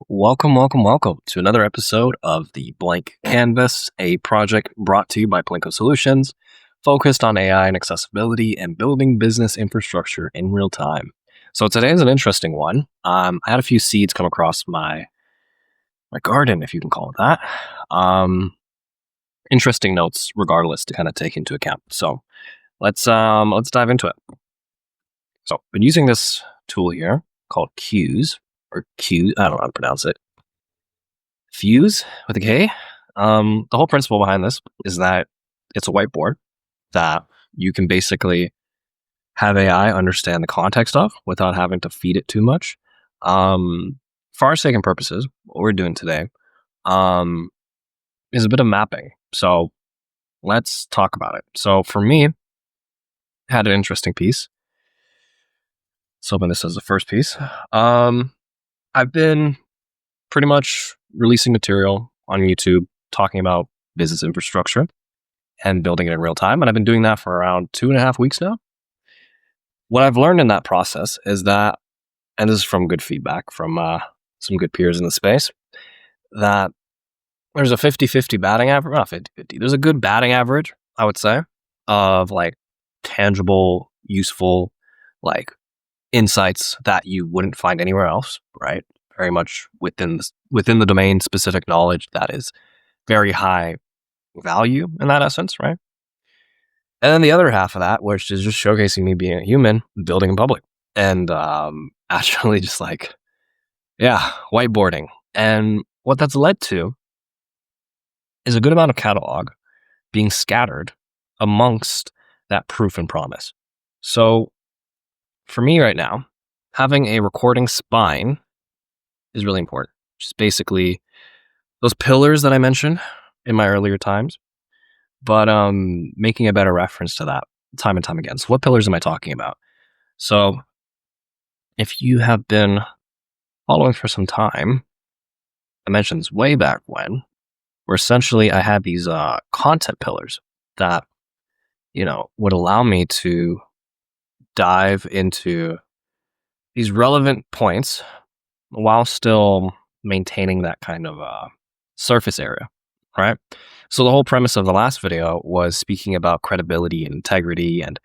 Welcome to another episode of the Blank Canvas, a project brought to you by Plinko Solutions, focused on AI and accessibility and building business infrastructure in real time. So today is an interesting one. I had a few seeds come across my garden, if you can call it that. Interesting notes, regardless, to kind of take into account. So let's dive into it. So I've been using this tool here called Qs. Or Q, I don't know how to pronounce it. Fuse with a K. The whole principle behind this is that it's a whiteboard that you can basically have AI understand the context of without having to feed it too much. For our sake and purposes, what we're doing today is a bit of mapping. So let's talk about it. So for me, I had an interesting piece. Let's open this as the first piece. I've been pretty much releasing material on YouTube talking about business infrastructure and building it in real time. And I've been doing that for around 2.5 weeks now. What I've learned in that process is that, and this is from good feedback from some good peers in the space, that there's a 50-50 batting average, not 50-50, there's a good batting average, I would say, of like tangible, useful, like insights that you wouldn't find anywhere else, right? Very much within the domain specific knowledge that is very high value in that essence, right? And then the other half of that, which is just showcasing me being a human, building in public, and actually just like, whiteboarding. And what that's led to is a good amount of catalog being scattered amongst that proof and promise. So for me right now, having a recording spine is really important. Just basically those pillars that I mentioned in my earlier times, but making a better reference to that time and time again. So what pillars am I talking about? So if you have been following for some time, I mentioned this way back when, where essentially I had these content pillars that, would allow me to dive into these relevant points while still maintaining that kind of surface area, right? So the whole premise of the last video was speaking about credibility and integrity, and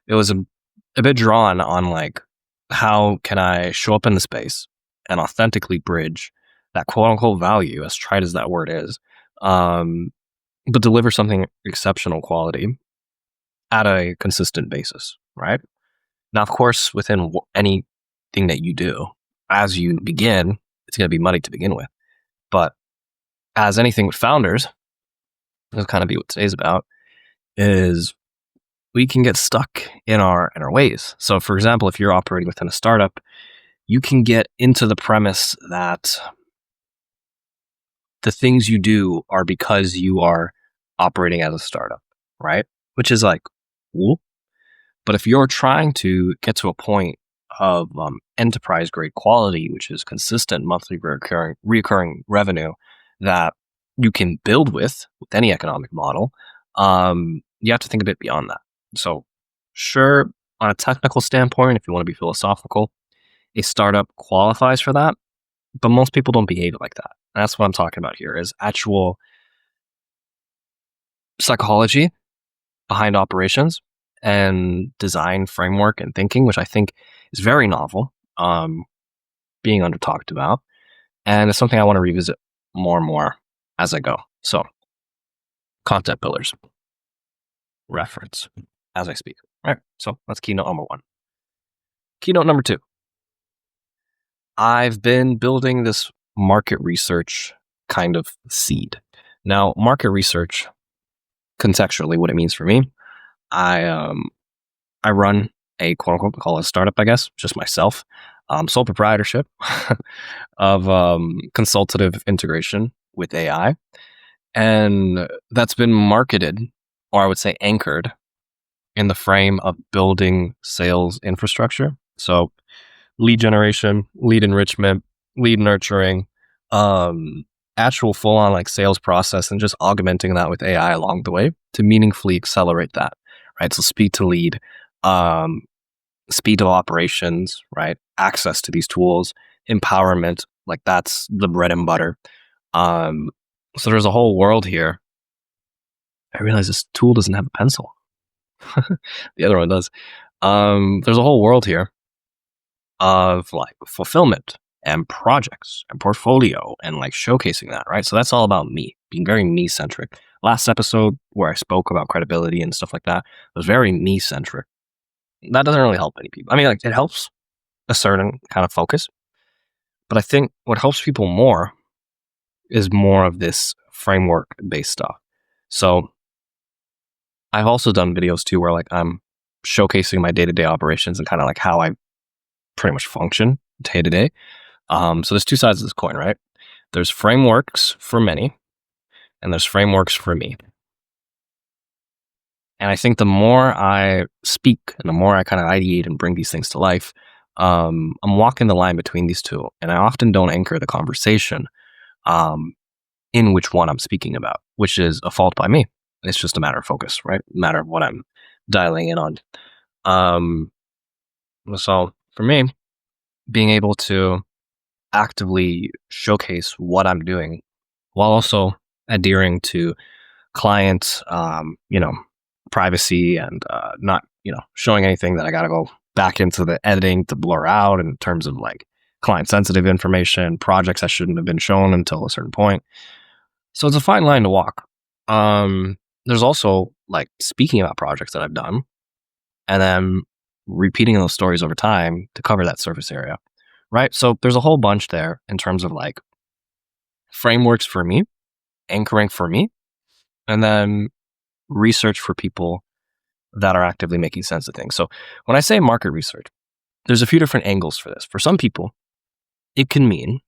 it was a bit drawn on like, how can I show up in the space and authentically bridge that quote unquote value, as trite as that word is, but deliver something exceptional quality at a consistent basis, right? Now, of course, within anything that you do, as you begin, it's going to be muddy to begin with. But as anything with founders, that's kind of be what today's about, is we can get stuck in our ways. So for example, if you're operating within a startup, you can get into the premise that the things you do are because you are operating as a startup, right? Which is like, cool. But if you're trying to get to a point of enterprise grade quality, which is consistent monthly recurring revenue that you can build with any economic model, you have to think a bit beyond that. So sure, on a technical standpoint, if you want to be philosophical, a startup qualifies for that, but most people don't behave like that. And that's what I'm talking about here, is actual psychology behind operations and design framework and thinking, which I think is very novel, being under talked about. And it's something I want to revisit more and more as I go. So content pillars, reference as I speak. All right. So that's keynote number 1. Keynote number 2. I've been building this market research kind of seed. Now, market research, contextually, what it means for me, I run a quote unquote, call it a startup, I guess, just myself, sole proprietorship of consultative integration with AI. And that's been marketed, or I would say anchored, in the frame of building sales infrastructure. So lead generation, lead enrichment, lead nurturing, actual full on like sales process, and just augmenting that with AI along the way to meaningfully accelerate that, right? So speed to lead, speed of operations, right? Access to these tools, empowerment. Like that's the bread and butter. So there's a whole world here. I realize this tool doesn't have a pencil. The other one does. There's a whole world here of like fulfillment and projects and portfolio and like showcasing that, right? So that's all about me, being very me centric. Last episode where I spoke about credibility and stuff like that was very me centric. That doesn't really help any people. I mean, like it helps a certain kind of focus, but I think what helps people more is more of this framework based stuff. So I've also done videos too where like I'm showcasing my day-to-day operations and kind of like how I pretty much function day to day. So there's two sides of this coin, right? There's frameworks for many and there's frameworks for me. And I think the more I speak and the more I kind of ideate and bring these things to life, I'm walking the line between these two. And I often don't anchor the conversation in which one I'm speaking about, which is a fault by me. It's just a matter of focus, right? A matter of what I'm dialing in on. So for me, being able to actively showcase what I'm doing while also adhering to client, privacy and not, showing anything that I got to go back into the editing to blur out in terms of like client sensitive information, projects that shouldn't have been shown until a certain point. So it's a fine line to walk. There's also like speaking about projects that I've done and then repeating those stories over time to cover that surface area, right? So there's a whole bunch there in terms of like frameworks for me, anchoring for me, and then research for people that are actively making sense of things. So when I say market research, there's a few different angles for this. For some people, it can mean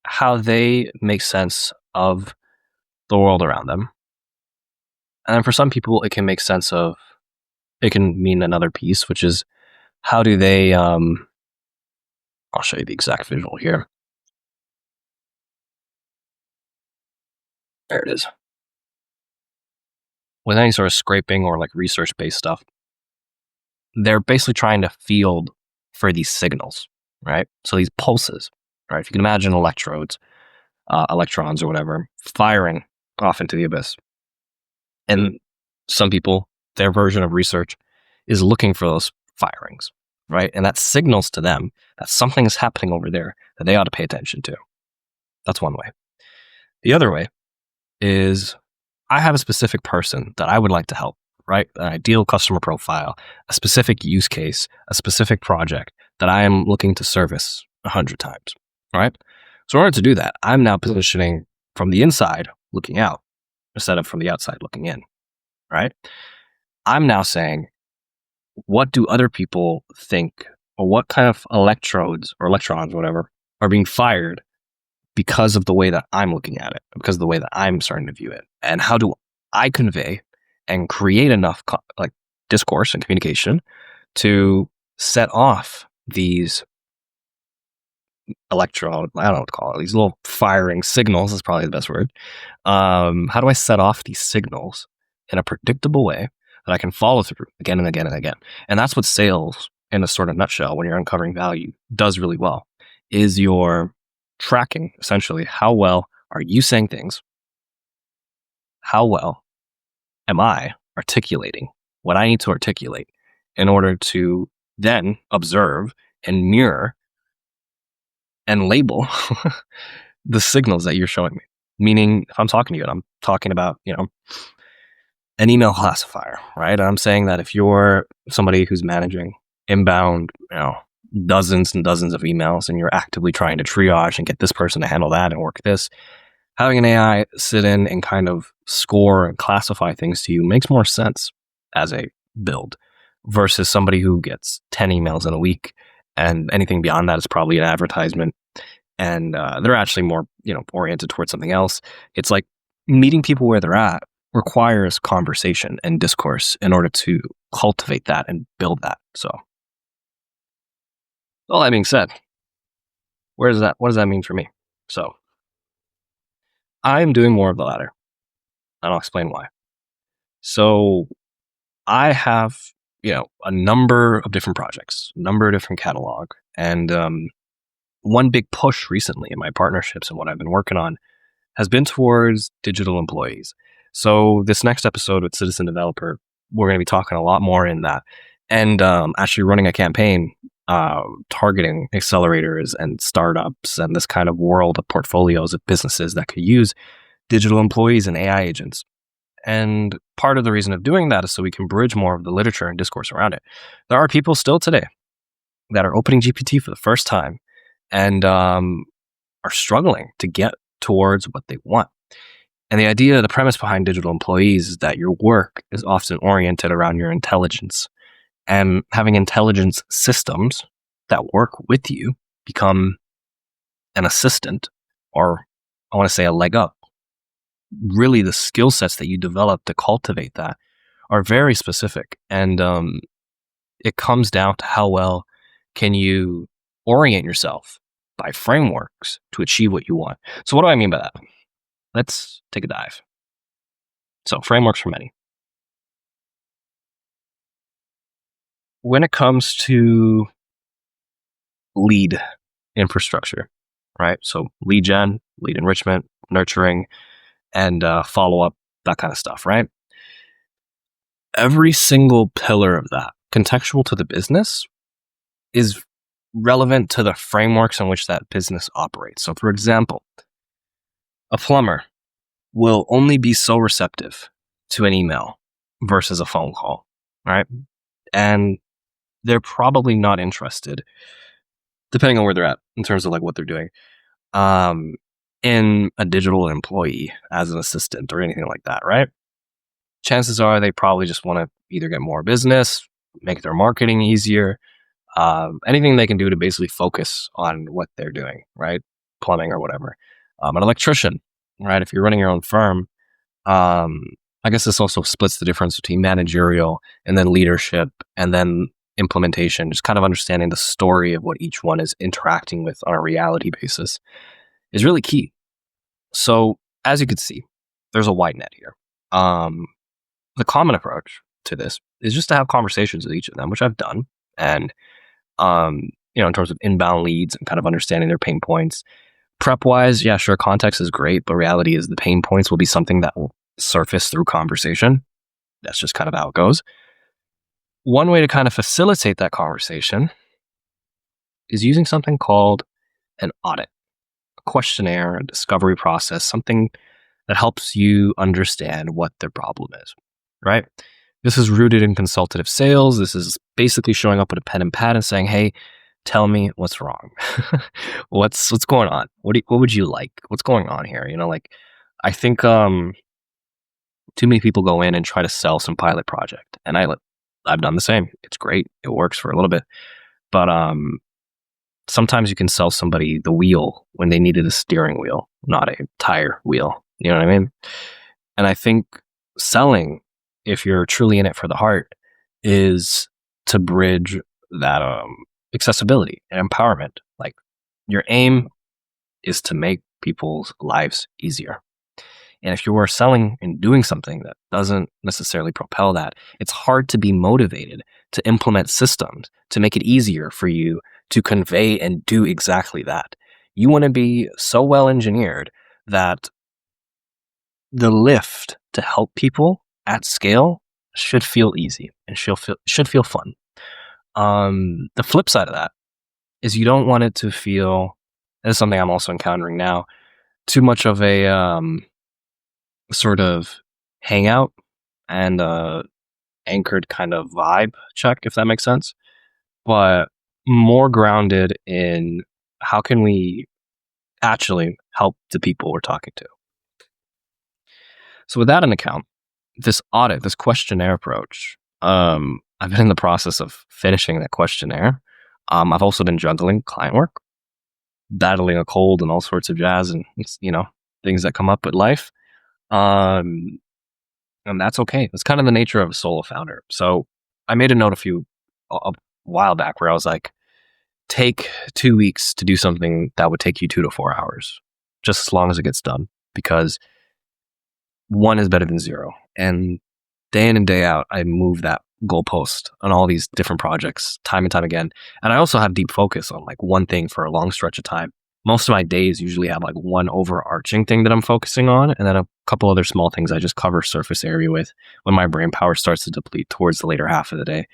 how they make sense of the world around them. And then for some people, it can mean another piece, which is how do they, I'll show you the exact visual here. There it is. With any sort of scraping or like research-based stuff, they're basically trying to field for these signals, right? So these pulses, right? If you can imagine electrodes, electrons or whatever, firing off into the abyss. And some people, their version of research is looking for those firings, right? And that signals to them that something is happening over there that they ought to pay attention to. That's one way. The other way is I have a specific person that I would like to help, right? An ideal customer profile, a specific use case, a specific project that I am looking to service 100 times, right? So in order to do that, I'm now positioning from the inside looking out instead of from the outside looking in, right? I'm now saying, what do other people think, or what kind of electrodes or electrons, whatever, are being fired because of the way that I'm looking at it, because of the way that I'm starting to view it? And how do I convey and create enough discourse and communication to set off these electrode, I don't know what to call it, these little firing signals is probably the best word. How do I set off these signals in a predictable way that I can follow through again and again and again? And that's what sales, in a sort of nutshell, when you're uncovering value, does really well, is you're tracking essentially how well are you saying things, how well am I articulating what I need to articulate in order to then observe and mirror and label the signals that you're showing me. Meaning, if I'm talking to you and I'm talking about, an email classifier, right? And I'm saying that if you're somebody who's managing inbound, dozens and dozens of emails and you're actively trying to triage and get this person to handle that and work this, having an AI sit in and kind of score and classify things to you makes more sense as a build versus somebody who gets 10 emails in a week and anything beyond that is probably an advertisement and they're actually more, oriented towards something else. It's like meeting people where they're at requires conversation and discourse in order to cultivate that and build that. So all that being said, what does that mean for me? So I'm doing more of the latter, and I'll explain why. So I have, a number of different projects, a number of different catalog, and one big push recently in my partnerships and what I've been working on has been towards digital employees. So this next episode with Citizen Developer, we're going to be talking a lot more in that, and actually running a campaign targeting accelerators and startups and this kind of world of portfolios of businesses that could use digital employees and AI agents. And part of the reason of doing that is so we can bridge more of the literature and discourse around it. There are people still today that are opening GPT for the first time and are struggling to get towards what they want. And the premise behind digital employees is that your work is often oriented around your intelligence, and having intelligence systems that work with you become an assistant, or I want to say a leg up. Really, the skill sets that you develop to cultivate that are very specific. And it comes down to how well can you orient yourself by frameworks to achieve what you want. So what do I mean by that? Let's take a dive. So frameworks for many. When it comes to lead infrastructure, right? So lead gen, lead enrichment, nurturing, and follow-up, that kind of stuff, right? Every single pillar of that, contextual to the business, is relevant to the frameworks in which that business operates. So for example, a plumber will only be so receptive to an email versus a phone call, right? And they're probably not interested, depending on where they're at in terms of like what they're doing, in a digital employee as an assistant or anything like that, right? Chances are they probably just want to either get more business, make their marketing easier, anything they can do to basically focus on what they're doing, right? Plumbing or whatever. An electrician, right? If you're running your own firm, I guess this also splits the difference between managerial and then leadership and then implementation, just kind of understanding the story of what each one is interacting with on a reality basis is really key. So as you can see, there's a wide net here. The common approach to this is just to have conversations with each of them, which I've done. And, in terms of inbound leads and kind of understanding their pain points. Prep wise, yeah, sure, context is great, but reality is the pain points will be something that will surface through conversation. That's just kind of how it goes. One way to kind of facilitate that conversation is using something called an audit, a questionnaire, a discovery process, something that helps you understand what their problem is, right? This is rooted in consultative sales. This is basically showing up with a pen and pad and saying, hey, tell me what's wrong. what's going on? What would you like? What's going on here? I think too many people go in and try to sell some pilot project, and I've done the same. It's great. It works for a little bit, but sometimes you can sell somebody the wheel when they needed a steering wheel, not a tire wheel. You know what I mean? And I think selling, if you're truly in it for the heart, is to bridge that accessibility and empowerment. Like, your aim is to make people's lives easier. And if you are selling and doing something that doesn't necessarily propel that, it's hard to be motivated to implement systems to make it easier for you to convey and do exactly that. You want to be so well engineered that the lift to help people at scale should feel easy and should feel fun. The flip side of that is you don't want it to feel, this is something I'm also encountering now, too much of a sort of hangout and anchored kind of vibe check, if that makes sense, but more grounded in how can we actually help the people we're talking to. So with that in account, this audit, this questionnaire approach, I've been in the process of finishing that questionnaire. I've also been juggling client work, battling a cold and all sorts of jazz and, things that come up with life. And that's okay. That's kind of the nature of a solo founder. So I made a note a while back where I was like, take 2 weeks to do something that would take you 2 to 4 hours, just as long as it gets done, because 1 is better than 0. And day in and day out, I move that goalpost on all these different projects time and time again. And I also have deep focus on like one thing for a long stretch of time. Most of my days usually have like one overarching thing that I'm focusing on, and then a couple other small things I just cover surface area with when my brain power starts to deplete towards the later half of the day,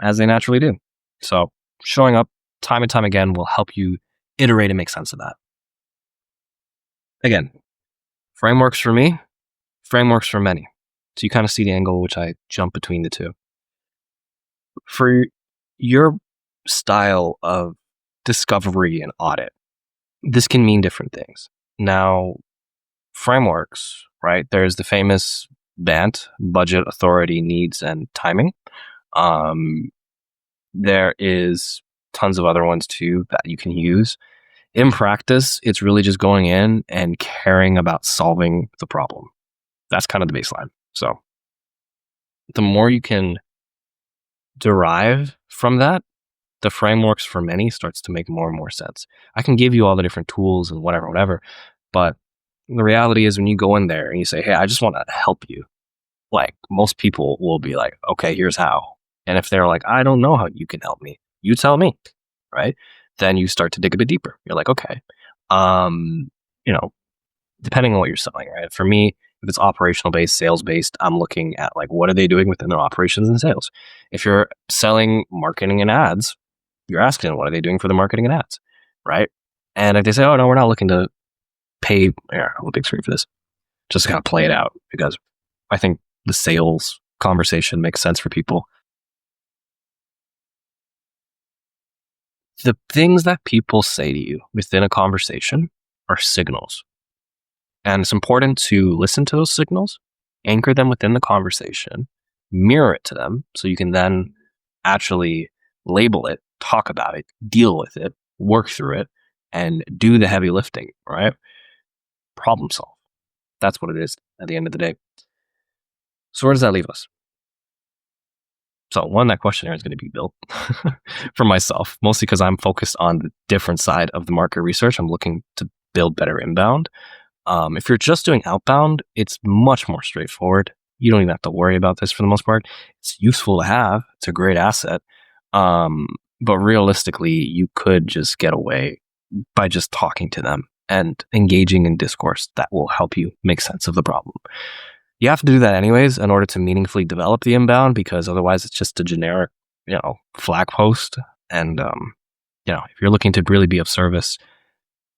as they naturally do. So showing up time and time again will help you iterate and make sense of that. Again, frameworks for me, frameworks for many. So you kind of see the angle which I jump between the two. For your style of discovery and audit, this can mean different things. Now, frameworks, right? There's the famous BANT, budget, authority, needs, and timing. There is tons of other ones too that you can use. In practice, it's really just going in and caring about solving the problem. That's kind of the baseline. So the more you can derive from that, the frameworks for many starts to make more and more sense. I can give you all the different tools and whatever, but the reality is when you go in there and you say, hey, I just want to help you, like most people will be like, okay, here's how. And if they're like, I don't know how you can help me, you tell me, right? Then you start to dig a bit deeper. You're like, okay, depending on what you're selling, right? For me, if it's operational based, sales based, I'm looking at like, what are they doing within their operations and sales? If you're selling marketing and ads, you're asking, what are they doing for the marketing and ads, right? And if they say, oh, no, we're not looking to pay, I'm a big screen for this, just kind of play it out because I think the sales conversation makes sense for people. The things that people say to you within a conversation are signals. And it's important to listen to those signals, anchor them within the conversation, mirror it to them so you can then actually label it, talk about it, deal with it, work through it, and do the heavy lifting, right? Problem solve. That's what it is at the end of the day. So where does that leave us? So one, that questionnaire is going to be built for myself, mostly because I'm focused on the different side of the market research. I'm looking to build better inbound. If you're just doing outbound, it's much more straightforward. You don't even have to worry about this for the most part. It's useful to have. It's a great asset. But realistically, you could just get away by just talking to them and engaging in discourse that will help you make sense of the problem. You have to do that anyways in order to meaningfully develop the inbound, because otherwise it's just a generic, flag post. And, if you're looking to really be of service,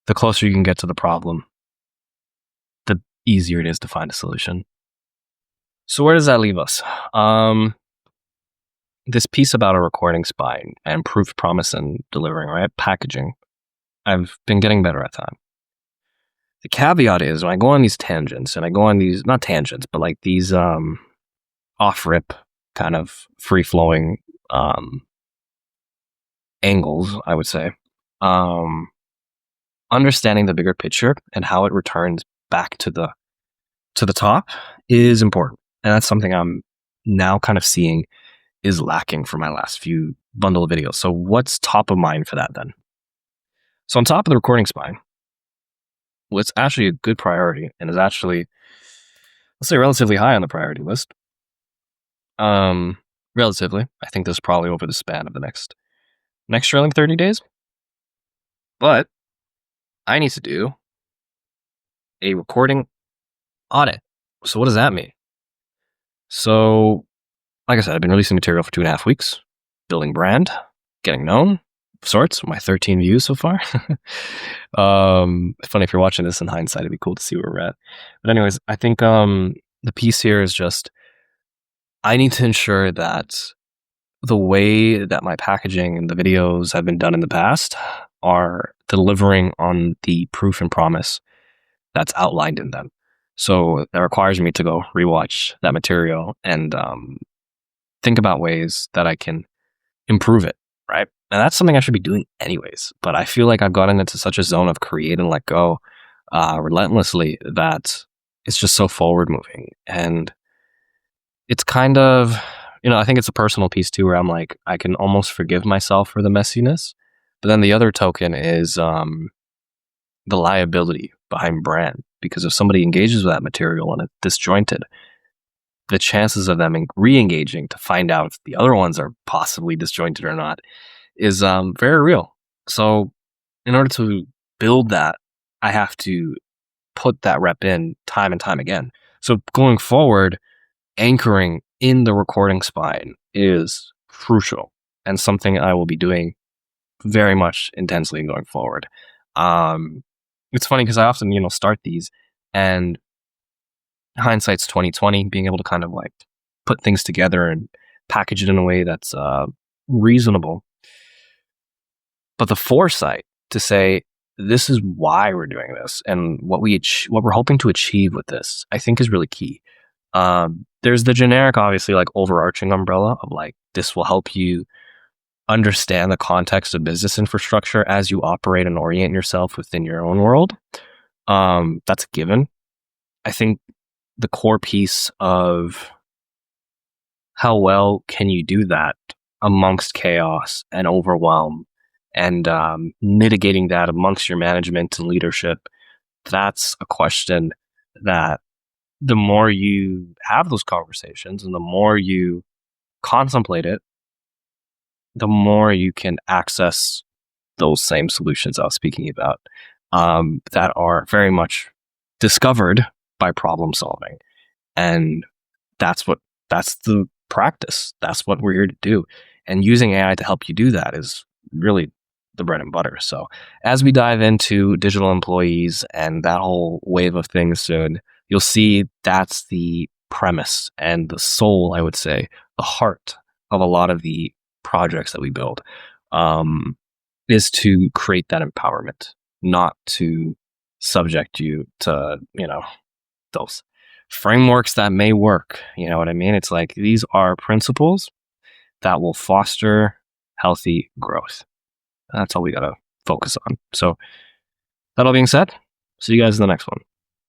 the closer you can get to the problem, the easier it is to find a solution. So where does that leave us? This piece about a recording spine and proof, promise, and delivering, right? Packaging. I've been getting better at that. The caveat is when I go on these tangents, and I go on these, not tangents, but like these off-rip kind of free-flowing angles, I would say. Understanding the bigger picture and how it returns back to the top is important. And that's something I'm now kind of seeing is lacking for my last few bundle of videos. So what's top of mind for that then? So on top of the recording spine, what's actually a good priority and is actually, let's say, relatively high on the priority list. Relatively, I think this is probably over the span of the next trailing 30 days. But I need to do a recording audit. So what does that mean? So, like I said, I've been releasing material for 2.5 weeks, building brand, getting known of sorts. My 13 views so far. It's funny if you're watching this in hindsight, it'd be cool to see where we're at. But anyways, I think the piece here is just I need to ensure that the way that my packaging and the videos have been done in the past are delivering on the proof and promise that's outlined in them. So that requires me to go rewatch that material and think about ways that I can improve it, right? And that's something I should be doing anyways. But I feel like I've gotten into such a zone of create and let go relentlessly that it's just so forward moving. And it's kind of, I think it's a personal piece too, where I'm like, I can almost forgive myself for the messiness. But then the other token is the liability behind brand. Because if somebody engages with that material and it's disjointed, the chances of them re-engaging to find out if the other ones are possibly disjointed or not is very real. So in order to build that, I have to put that rep in time and time again. So going forward, anchoring in the recording spine is crucial and something I will be doing very much intensely going forward. It's funny because I often, start these, and hindsight's 2020, being able to kind of like put things together and package it in a way that's reasonable. But the foresight to say, this is why we're doing this and what we're hoping to achieve with this, I think is really key. There's the generic, obviously, like overarching umbrella of like, this will help you understand the context of business infrastructure as you operate and orient yourself within your own world. That's a given. I think the core piece of how well can you do that amongst chaos and overwhelm and mitigating that amongst your management and leadership, that's a question that the more you have those conversations and the more you contemplate it, the more you can access those same solutions I was speaking about that are very much discovered by problem solving. And that's the practice. That's what we're here to do. And using AI to help you do that is really the bread and butter. So as we dive into digital employees and that whole wave of things soon, you'll see that's the premise and the soul, I would say, the heart of a lot of the projects that we build, is to create that empowerment, not to subject you to, those frameworks that may work. You know what I mean? It's like, these are principles that will foster healthy growth. That's all we got to focus on. So that all being said, see you guys in the next one.